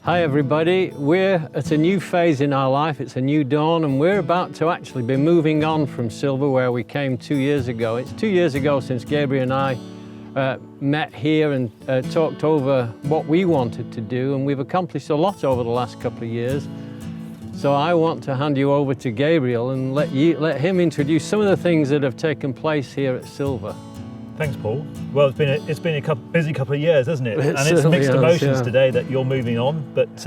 Hi everybody, we're at a new phase in our life, it's a new dawn, and we're about to actually be moving on from Sylva where we came 2 years ago. It's 2 years ago since Gabriel and I met here and talked over what we wanted to do, and we've accomplished a lot over the last couple of years. So I want to hand you over to Gabriel and let him introduce some of the things that have taken place here at Sylva. Thanks, Paul. Well, it's been a busy couple of years, hasn't it? And it's mixed has, emotions yeah. Today that you're moving on, but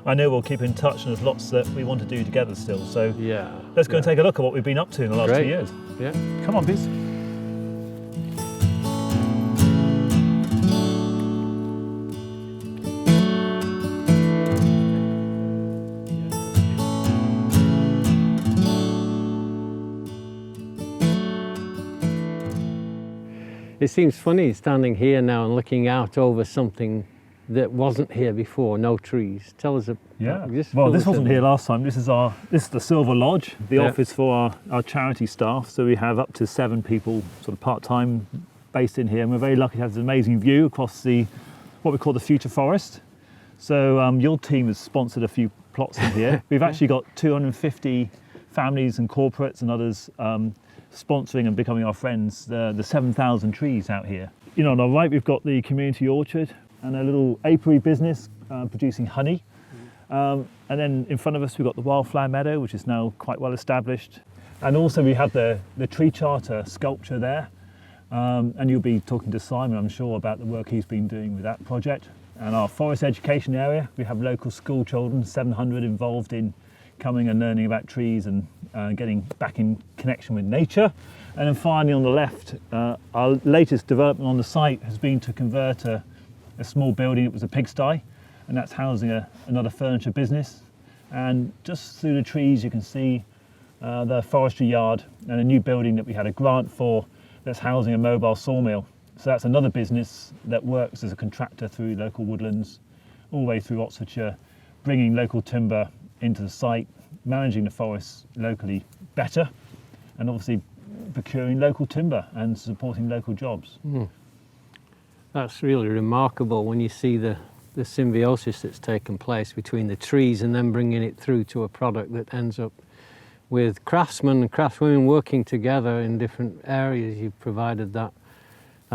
I know we'll keep in touch, and there's lots that we want to do together still. So yeah, let's go and take a look at what we've been up to in the last 2 years. Yeah. Come on, please. It seems funny standing here now and looking out over something that wasn't here before, no trees. Tell us Well, this wasn't here last time. This is the Sylva Lodge, the office for our charity staff. So we have up to 7 people sort of part-time based in here, and we're very lucky to have this amazing view across what we call the future forest. So your team has sponsored a few plots in here. We've actually got 250 families and corporates and others sponsoring and becoming our friends, the 7,000 trees out here. You know, on our right we've got the community orchard and a little apiary business producing honey. And then in front of us we've got the wildflower meadow, which is now quite well established. And also we have the tree charter sculpture there. And you'll be talking to Simon, I'm sure, about the work he's been doing with that project. And our forest education area, we have local school children, 700 involved in coming and learning about trees and getting back in connection with nature. And then finally on the left, our latest development on the site has been to convert a small building. It was a pigsty, and that's housing another furniture business. And just through the trees you can see the forestry yard and a new building that we had a grant for that's housing a mobile sawmill. So that's another business that works as a contractor through local woodlands all the way through Oxfordshire, bringing local timber into the site, managing the forests locally better, and obviously procuring local timber and supporting local jobs. That's really remarkable when you see the symbiosis that's taken place between the trees and then bringing it through to a product that ends up with craftsmen and craftswomen working together in different areas. You've provided that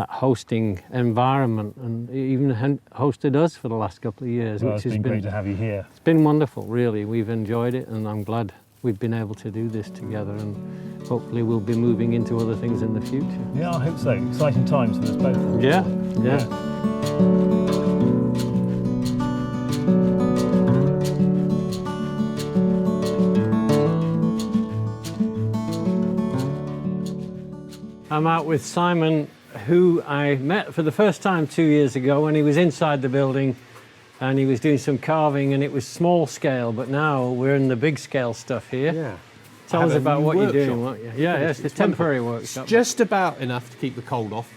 hosting environment and even hosted us for the last couple of years. Well, which it's been great to have you here. It's been wonderful, really. We've enjoyed it, and I'm glad we've been able to do this together, and hopefully we'll be moving into other things in the future. Yeah, I hope so. Exciting times for us both. Yeah. I'm out with Simon, who I met for the first time 2 years ago when he was inside the building and he was doing some carving, and it was small scale, but now we're in the big scale stuff here. Yeah. Tell us about what you're doing. It's a temporary workshop. Just about enough to keep the cold off.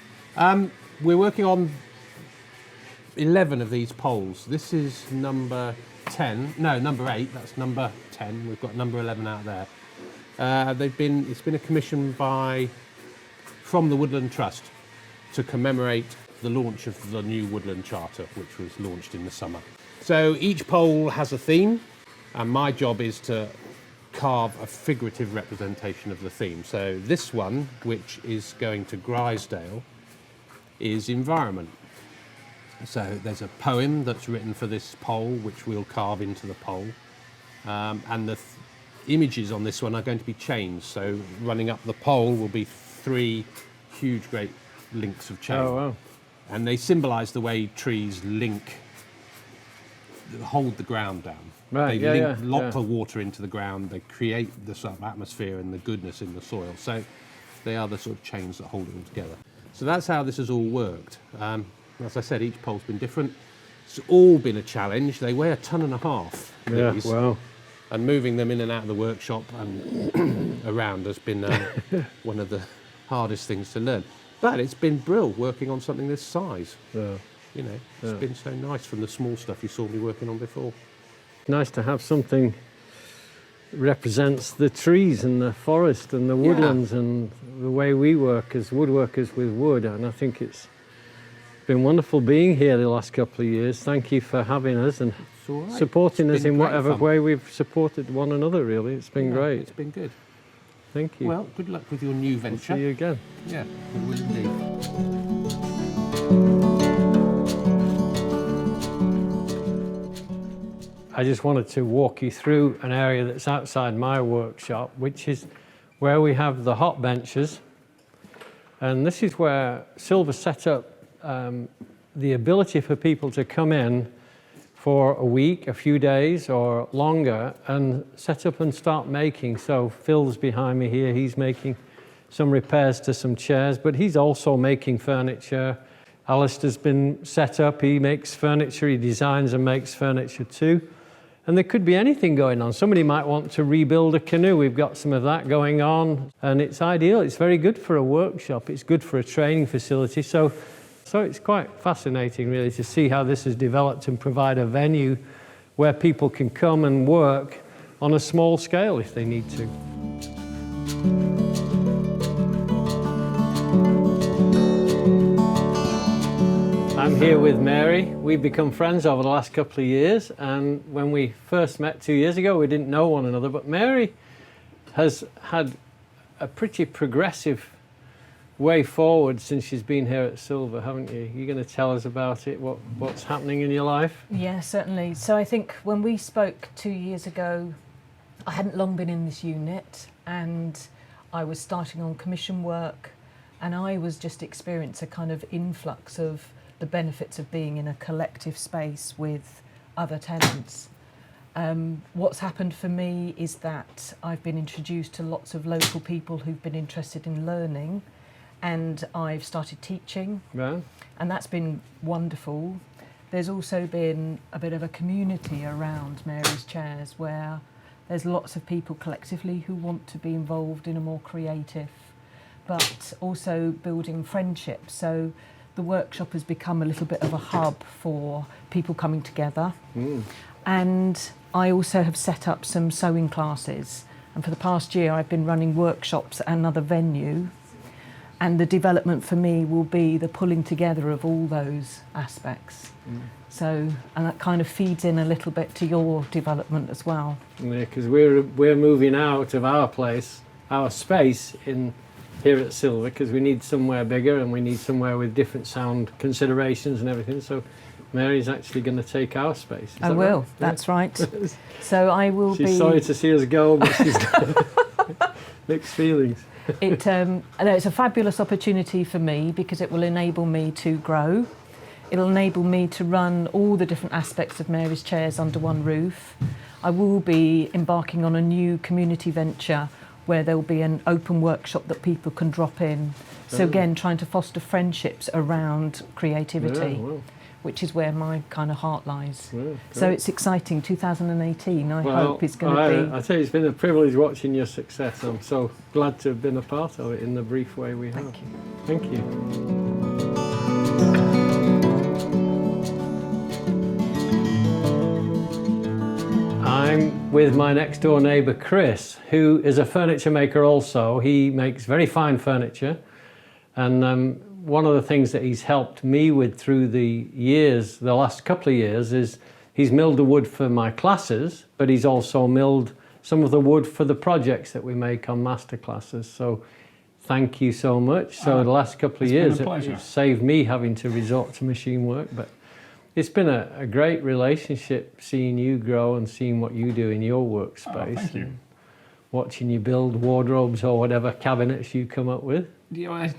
We're working on 11 of these poles. This is number 10. No, number 8. That's number 10. We've got number 11 out there. It's been a commission from the Woodland Trust to commemorate the launch of the new Woodland Charter, which was launched in the summer. So each pole has a theme, and my job is to carve a figurative representation of the theme. So this one, which is going to Grisdale, is environment. So there's a poem that's written for this pole, which we'll carve into the pole. And the images on this one are going to be chains. So running up the pole will be 3 huge, great links of chain. Oh, wow. And they symbolise the way trees hold the ground down. Right, They lock the water into the ground, they create the sort of atmosphere and the goodness in the soil. So they are the sort of chains that hold it all together. So that's how this has all worked. As I said, each pole's been different. It's all been a challenge. They weigh 1.5 tons. Yeah, wow. And moving them in and out of the workshop and around has been one of the hardest things to learn. But it's been brilliant working on something this size. Yeah. You know, it's been so nice from the small stuff you saw me working on before. Nice to have something that represents the trees and the forest and the woodlands and the way we work as woodworkers with wood. And I think it's been wonderful being here the last couple of years. Thank you for having us. And all right. supporting It's us been in great whatever fun. way we've supported one another, really. It's been Yeah, great. It's been good. Thank you. Well, good luck with your new venture. See you again. Yeah, we will indeed. I just wanted to walk you through an area that's outside my workshop, which is where we have the hot benches. And this is where Sylva set up the ability for people to come in for a week, a few days or longer and set up and start making. So Phil's behind me here, he's making some repairs to some chairs, but he's also making furniture. Alistair's been set up, he makes furniture, he designs and makes furniture too. And there could be anything going on. Somebody might want to rebuild a canoe. We've got some of that going on. And it's ideal. It's very good for a workshop. It's good for a training facility. So it's quite fascinating, really, to see how this has developed and provide a venue where people can come and work on a small scale if they need to. I'm here with Mary. We've become friends over the last couple of years, and when we first met 2 years ago, we didn't know one another, but Mary has had a pretty progressive way forward since she's been here at Sylva, haven't you? You're going to tell us about it, what's happening in your life? Yeah, certainly. So I think when we spoke 2 years ago, I hadn't long been in this unit, and I was starting on commission work, and I was just experiencing a kind of influx of the benefits of being in a collective space with other tenants. What's happened for me is that I've been introduced to lots of local people who've been interested in learning, and I've started teaching, Yeah. and that's been wonderful. There's also been a bit of a community around Mary's Chairs where there's lots of people collectively who want to be involved in a more creative, but also building friendships. So the workshop has become a little bit of a hub for people coming together. And I also have set up some sewing classes. And for the past year, I've been running workshops at another venue. And the development for me will be the pulling together of all those aspects. So, and that kind of feeds in a little bit to your development as well. Yeah, because we're moving out of our place, our space in here at Sylva, because we need somewhere bigger and we need somewhere with different sound considerations and everything. So Mary's actually going to take our space. Is I that will, right? that's right. So I will She's be... sorry to see us go, but she's mixed feelings. It's a fabulous opportunity for me because it will enable me to grow. It'll enable me to run all the different aspects of Mary's Chairs under one roof. I will be embarking on a new community venture where there will be an open workshop that people can drop in. So again, trying to foster friendships around creativity, which is where my kind of heart lies. So it's exciting. 2018, I hope is going to be... I tell you, it's been a privilege watching your success. I'm so glad to have been a part of it in the brief way we have. Thank you. Thank you. I'm with my next door neighbour Chris, who is a furniture maker also. He makes very fine furniture, and one of the things that he's helped me with through the years, the last couple of years, is he's milled the wood for my classes, but he's also milled some of the wood for the projects that we make on master classes. So thank you so much. So the last couple of years it's saved me having to resort to machine work, but it's been a great relationship seeing you grow and seeing what you do in your workspace. Thank you. Watching you build wardrobes or whatever cabinets you come up with. Yeah,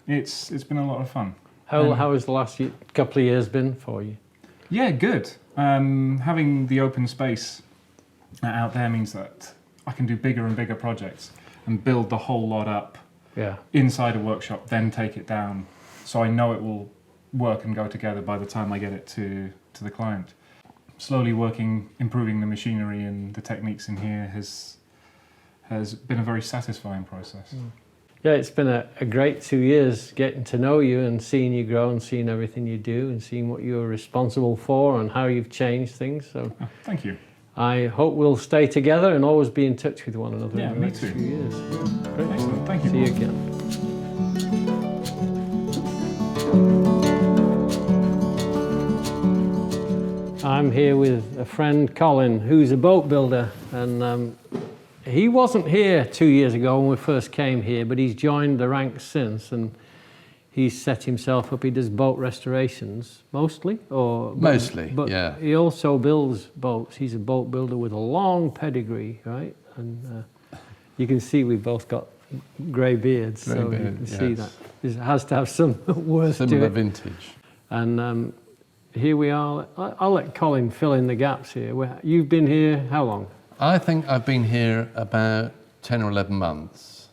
it's been a lot of fun. How has the last couple of years been for you? Yeah, good. Having the open space out there means that I can do bigger and bigger projects and build the whole lot up inside a workshop, then take it down. So I know it will work and go together by the time I get it to the client. Slowly improving the machinery and the techniques in here has been a very satisfying process. Yeah, it's been a great 2 years getting to know you and seeing you grow and seeing everything you do and seeing what you're responsible for and how you've changed things. So thank you. I hope we'll stay together and always be in touch with one another in the me next too. few years. Yeah, great. Excellent. Thank you. See you again. I'm here with a friend, Colin, who's a boat builder, and he wasn't here 2 years ago when we first came here, but he's joined the ranks since, and he's set himself up. He does boat restorations, mostly? Mostly, but yeah. He also builds boats. He's a boat builder with a long pedigree, right? And you can see we've both got grey beards, so you can see that. It has to have some worth to it. Similar vintage. And here we are. I'll let Colin fill in the gaps here. You've been here how long? I think I've been here about 10 or 11 months.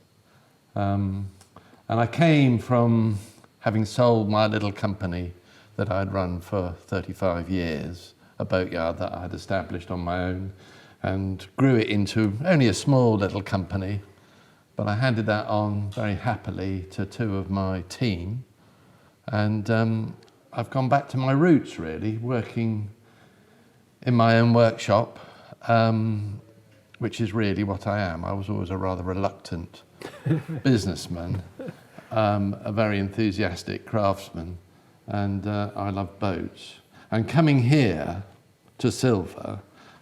And I came from having sold my little company that I'd run for 35 years, a boatyard that I'd established on my own, and grew it into only a small little company. But I handed that on very happily to two of my team. And I've gone back to my roots, really, working in my own workshop, which is really what I am. I was always a rather reluctant businessman, a very enthusiastic craftsman, and I love boats. And coming here to Sylva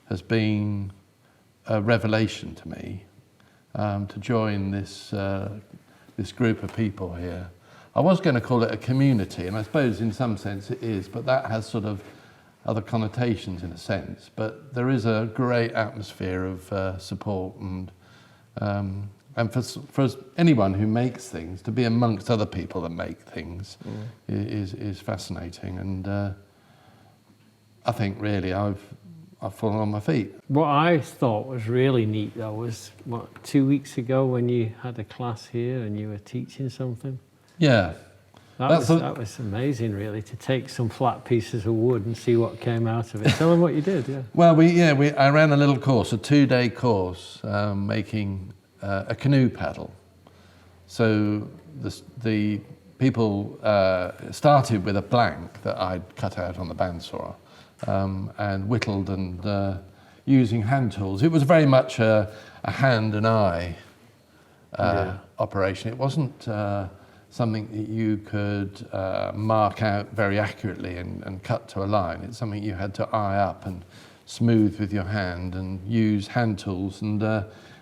has been a revelation to me, to join this group of people here. I was going to call it a community, and I suppose in some sense it is, but that has sort of other connotations in a sense. But there is a great atmosphere of support, and for anyone who makes things, to be amongst other people that make things is fascinating. And I think really I've fallen on my feet. What I thought was really neat though was, 2 weeks ago when you had a class here and you were teaching something? Yeah. That was amazing, really, to take some flat pieces of wood and see what came out of it. Tell them what you did, yeah. Well, I ran a little course, a 2-day course, making a canoe paddle. So the people started with a blank that I'd cut out on the bandsaw and whittled and using hand tools. It was very much a hand and eye operation. It wasn't something that you could mark out very accurately and cut to a line. It's something you had to eye up and smooth with your hand and use hand tools. And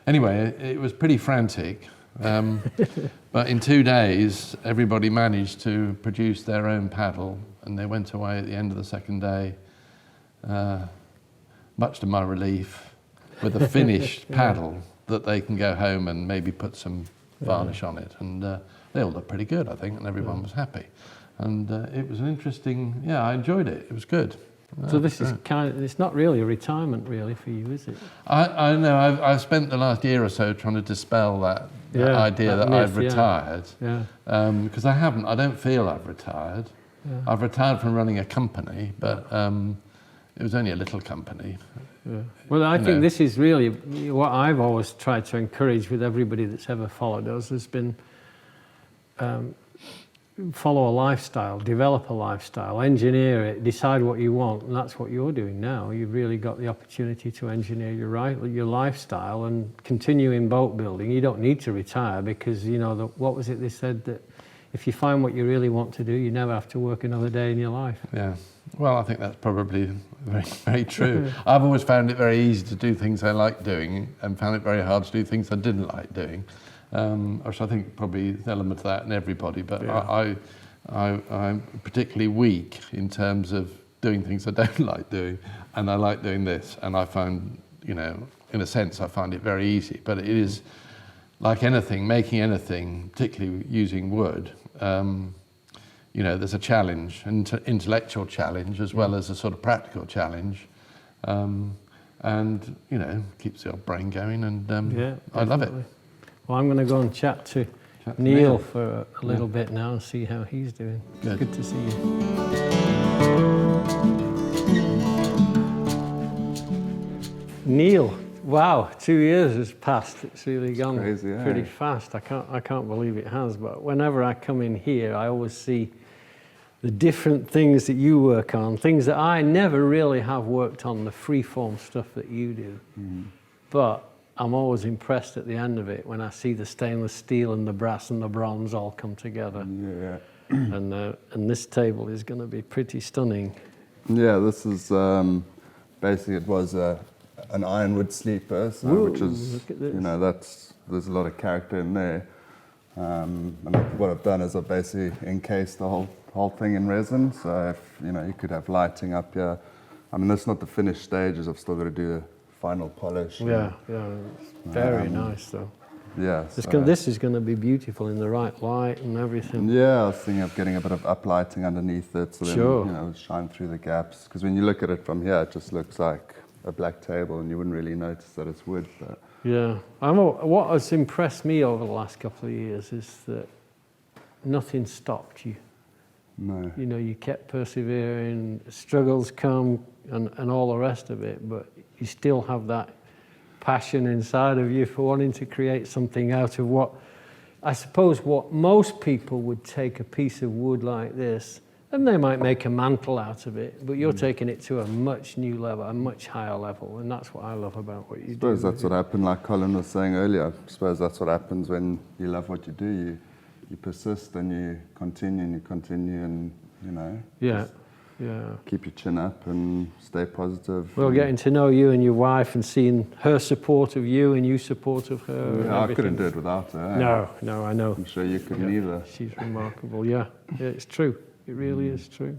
anyway, it was pretty frantic. But in 2 days, everybody managed to produce their own paddle, and they went away at the end of the second day, much to my relief, with a finished paddle that they can go home and maybe put some varnish on it. And they all looked pretty good, I think, and everyone was happy. And it was an interesting, I enjoyed it. It was good. So this is it's not really a retirement really for you, is it? I know, I've spent the last year or so trying to dispel that idea that I've retired. Because I haven't, I don't feel I've retired. I've retired from running a company, but it was only a little company. Well, I think this is really what I've always tried to encourage with everybody that's ever followed us has been follow a lifestyle, develop a lifestyle, engineer it, decide what you want, and that's what you're doing now. You've really got the opportunity to engineer your lifestyle and continue in boat building. You don't need to retire because, what was it they said, that if you find what you really want to do, you never have to work another day in your life. Yeah. Well, I think that's probably very, very true. I've always found it very easy to do things I like doing and found it very hard to do things I didn't like doing. Which I think probably is an element of that in everybody, but I'm particularly weak in terms of doing things I don't like doing, and I like doing this, and I find, in a sense, I find it very easy, but it is like anything, making anything, particularly using wood, there's a challenge, an intellectual challenge as well as a sort of practical challenge, and, keeps the old brain going, and I love it. Well, I'm going to go and chat to Neil for a little bit now and see how he's doing. Good to see you. Neil, wow, 2 years has passed. It's really gone pretty fast. I can't believe it has. But whenever I come in here, I always see the different things that you work on, things that I never really have worked on, the freeform stuff that you do. But I'm always impressed at the end of it when I see the stainless steel and the brass and the bronze all come together. And this table is going to be pretty stunning. Yeah, this is basically, it was an ironwood sleeper, so, which is, you know, there's a lot of character in there. And what I've done is I've basically encased the whole thing in resin, so if, you know, you could have lighting up here. I mean, that's not the finished stages. I've still got to do the final polish. Yeah, it's very nice though. Yeah. This is going to be beautiful in the right light and everything. Yeah, I was thinking of getting a bit of uplighting underneath it, so then, you know, shine through the gaps. Because when you look at it from here, it just looks like a black table, and you wouldn't really notice that it's wood. But yeah, what has impressed me over the last couple of years is that nothing stopped you. no. You know, you kept persevering, struggles come and all the rest of it, but you still have that passion inside of you for wanting to create something out of what, I suppose, what most people would take a piece of wood like this, and they might make a mantle out of it, but you're taking it to a much new level, a much higher level, and that's what I love about what you do. I suppose that's what happened, like Colin was saying earlier. I suppose that's what happens when you love what you do. You persist and you continue and, you know. Yeah. Keep your chin up and stay positive. Well, getting to know you and your wife and seeing her support of you and you support of her. Yeah, I couldn't do it without her. No, I know. I'm sure you couldn't either. She's remarkable, yeah, it's true. It really is true.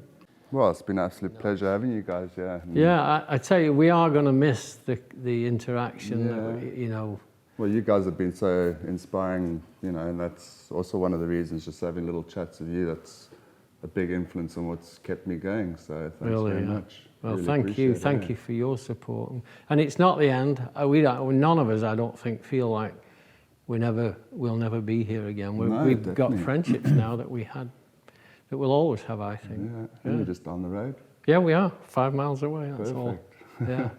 Well, it's been an absolute pleasure having you guys, Yeah, I tell you, we are going to miss the interaction, you know. Well, you guys have been so inspiring, you know, and that's also one of the reasons, just having little chats with you, that's a big influence on what's kept me going, so thanks very much. Well, really thank you for your support. And it's not the end. None of us, I don't think, feel like we'll never be here again. We've got friendships now that we'll always have, I think. Yeah, and you're just down the road. Yeah, we are, 5 miles away, that's Perfect. all. Yeah,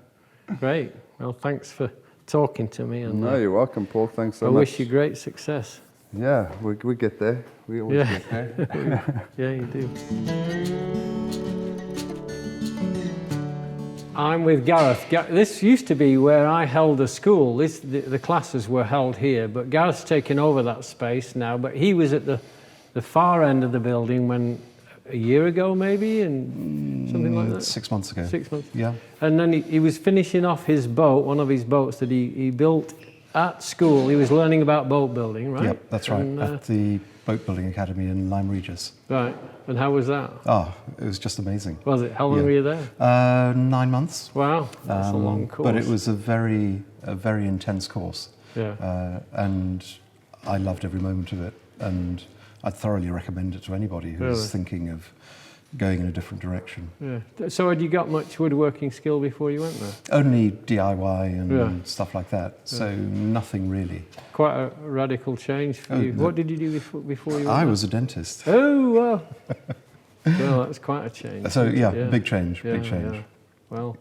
great. Well, thanks for talking to me. And, No, you're welcome, Paul. Thanks so much. I wish you great success. Yeah, we get there. We always get there. Yeah, you do. I'm with Gareth. This used to be where I held a school. The classes were held here, but Gareth's taken over that space now. But he was at the far end of the building when a year ago, maybe, and something like that. 6 months ago. 6 months. Yeah. And then he was finishing off his boat, one of his boats that he built at school. He was learning about boat building, right? Yep, that's right. At the Boat Building Academy in Lyme Regis. Right. And how was that? Oh, it was just amazing. Was it? How long were you there? 9 months. Wow, that's a long course. But it was a very intense course. Yeah. And I loved every moment of it. And I'd thoroughly recommend it to anybody who's thinking of going in a different direction. Yeah. So had you got much woodworking skill before you went there? Only DIY and stuff like that. So nothing really. Quite a radical change for you. What did you do before you went I there? was a dentist. Oh, well. Well, that's quite a change. So big change, big change. Yeah. Well,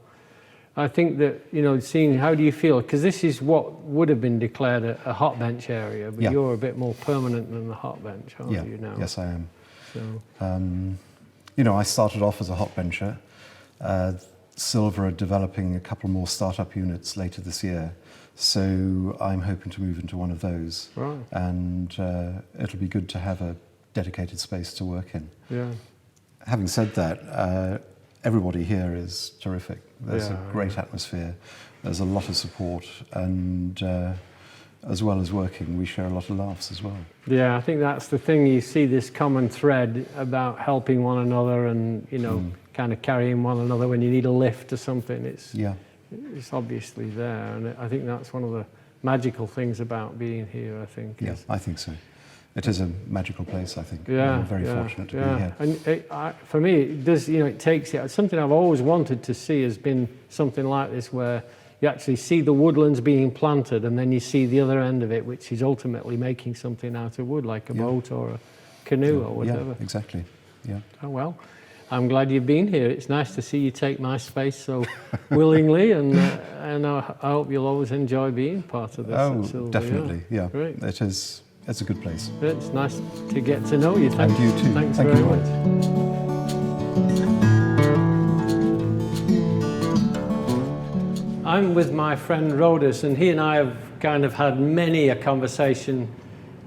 I think that, you know, seeing how do you feel? Because this is what would have been declared a hot bench area, but you're a bit more permanent than the hot bench, aren't you now? Yes, I am. So. You know, I started off as a hot bencher. Sylva are developing a couple more startup units later this year. So I'm hoping to move into one of those. Right. And it'll be good to have a dedicated space to work in. Yeah. Having said that, everybody here is terrific. There's a great atmosphere. There's a lot of support, and as well as working, we share a lot of laughs as well. Yeah, I think that's the thing. You see this common thread about helping one another and, you know, kind of carrying one another when you need a lift or something. It's obviously there, and I think that's one of the magical things about being here, I think. Yeah, I think so. It is a magical place, I think. Yeah, I'm very fortunate to be here. And for me, it does, you know, it takes it. Something I've always wanted to see has been something like this, where you actually see the woodlands being planted, and then you see the other end of it, which is ultimately making something out of wood, like a boat or a canoe or whatever. Yeah, exactly. Yeah. Oh, well, I'm glad you've been here. It's nice to see you take my space so willingly, and I hope you'll always enjoy being part of this. Oh, definitely. Yeah. Great. It's a good place. It's nice to get to know you. Thanks, and you too. Thanks Thank very you. much. I'm with my friend Rhodus, and he and I have kind of had many a conversation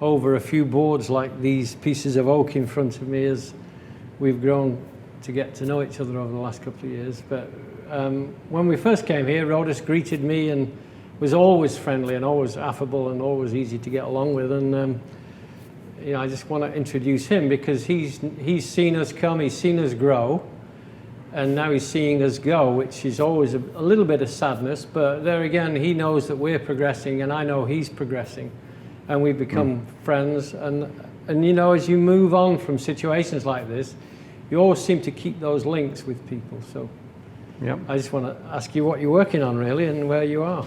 over a few boards like these pieces of oak in front of me as we've grown to get to know each other over the last couple of years. But when we first came here, Rhodas greeted me and was always friendly and always affable and always easy to get along with. And you know, I just want to introduce him because he's seen us come, he's seen us grow, and now he's seeing us go, which is always a little bit of sadness. But there again, he knows that we're progressing, and I know he's progressing, and we've become friends. And you know, as you move on from situations like this, you always seem to keep those links with people. So yep. I just want to ask you what you're working on really and where you are.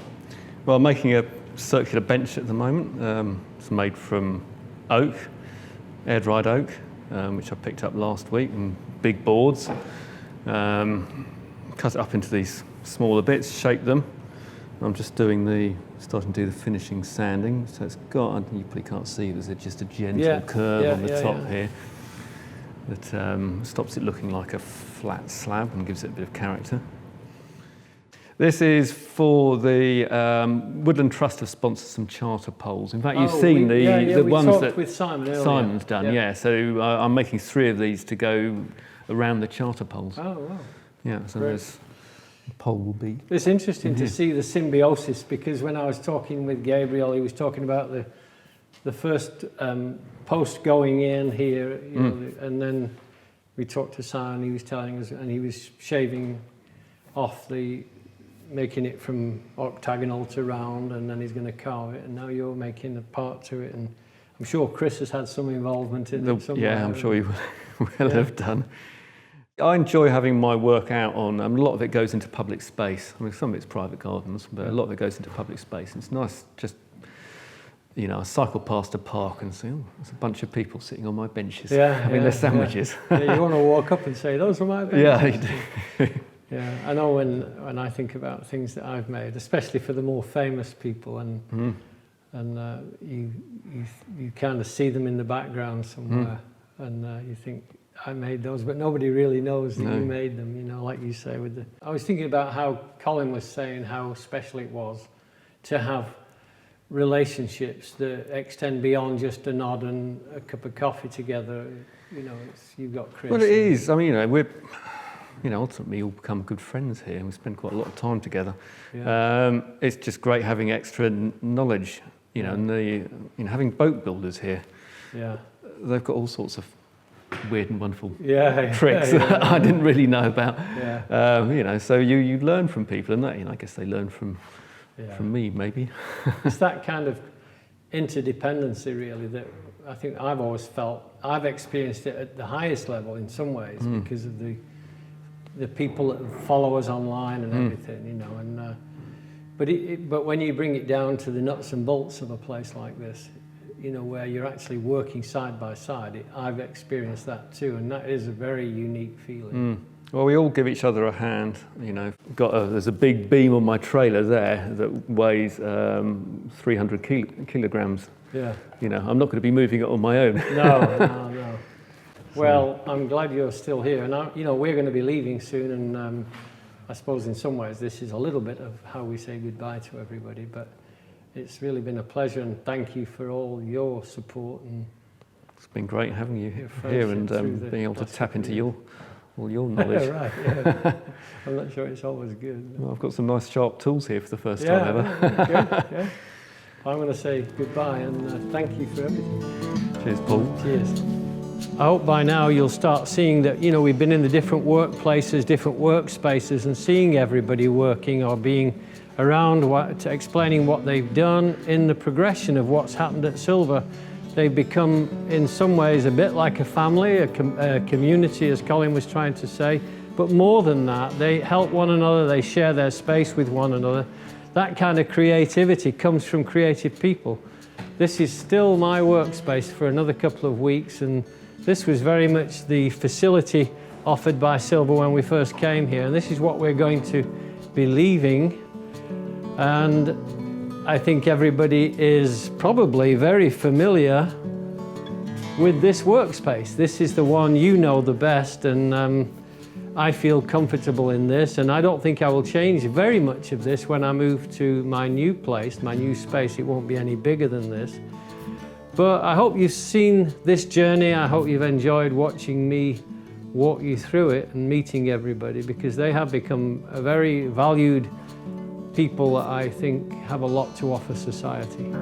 Well, I'm making a circular bench at the moment. It's made from oak, air-dried oak, which I picked up last week, and big boards. Cut it up into these smaller bits, shape them. I'm just starting to do the finishing sanding. So it's got, you probably can't see, there's just a gentle curve on the top here that stops it looking like a flat slab and gives it a bit of character. This is for the Woodland Trust have sponsored some charter poles. In fact, you've seen the ones that with Simon earlier. Simon's done. Yeah. So I'm making 3 of these to go around the charter poles. Oh wow! Yeah. So there's the pole will be. It's interesting to see the symbiosis, because when I was talking with Gabriel, he was talking about the first post going in here, you know, and then we talked to Simon. He was telling us, and he was shaving off making it from octagonal to round, and then he's going to carve it, and now you're making a part to it, and I'm sure Chris has had some involvement in it somewhere. Yeah, I'm sure he will have done. I enjoy having my work out on, a lot of it goes into public space. I mean, some of it's private gardens, but a lot of it goes into public space. And it's nice just, you know, I cycle past a park and say, oh, there's a bunch of people sitting on my benches having their sandwiches. Yeah, you want to walk up and say, those are my benches. Yeah, you do. Yeah, I know when I think about things that I've made, especially for the more famous people, and you kind of see them in the background somewhere, and you think, I made those, but nobody really knows that you made them, you know, like you say with the... I was thinking about how Colin was saying how special it was to have relationships that extend beyond just a nod and a cup of coffee together. You know, you've got Chris. Well, it is. I mean, ultimately we all become good friends here, and we spend quite a lot of time together. Yeah. It's just great having extra knowledge, you know, and having boat builders here. Yeah. They've got all sorts of weird and wonderful tricks that I didn't really know about. Yeah. You know, so you learn from people, and that, you know, I guess they learn from me, maybe. It's that kind of interdependency, really, that I think I've always felt. I've experienced it at the highest level in some ways because of the people that follow us online and everything, you know. And but when you bring it down to the nuts and bolts of a place like this, you know, where you're actually working side by side, I've experienced that too, and that is a very unique feeling. Well, we all give each other a hand, you know. There's a big beam on my trailer there that weighs 300 kilograms. Yeah. You know, I'm not going to be moving it on my own. No. Well, I'm glad you're still here, and you know, we're going to be leaving soon, and I suppose in some ways this is a little bit of how we say goodbye to everybody, but it's really been a pleasure, and thank you for all your support. And it's been great having you here and being able to tap into all your knowledge. Right, yeah. I'm not sure it's always good. Well, I've got some nice sharp tools here for the first time ever. Good, yeah. I'm going to say goodbye and thank you for everything. Cheers, Paul. Cheers. I hope by now you'll start seeing that, you know, we've been in the different workplaces, different workspaces, and seeing everybody working or being around explaining what they've done in the progression of what's happened at Sylva. They've become, in some ways, a bit like a family, a community, as Colin was trying to say. But more than that, they help one another, they share their space with one another. That kind of creativity comes from creative people. This is still my workspace for another couple of weeks, and this was very much the facility offered by Sylva when we first came here, and this is what we're going to be leaving. And I think everybody is probably very familiar with this workspace. This is the one you know the best, and I feel comfortable in this, and I don't think I will change very much of this when I move to my new place, my new space. It won't be any bigger than this. But I hope you've seen this journey. I hope you've enjoyed watching me walk you through it and meeting everybody, because they have become a very valued people that I think have a lot to offer society.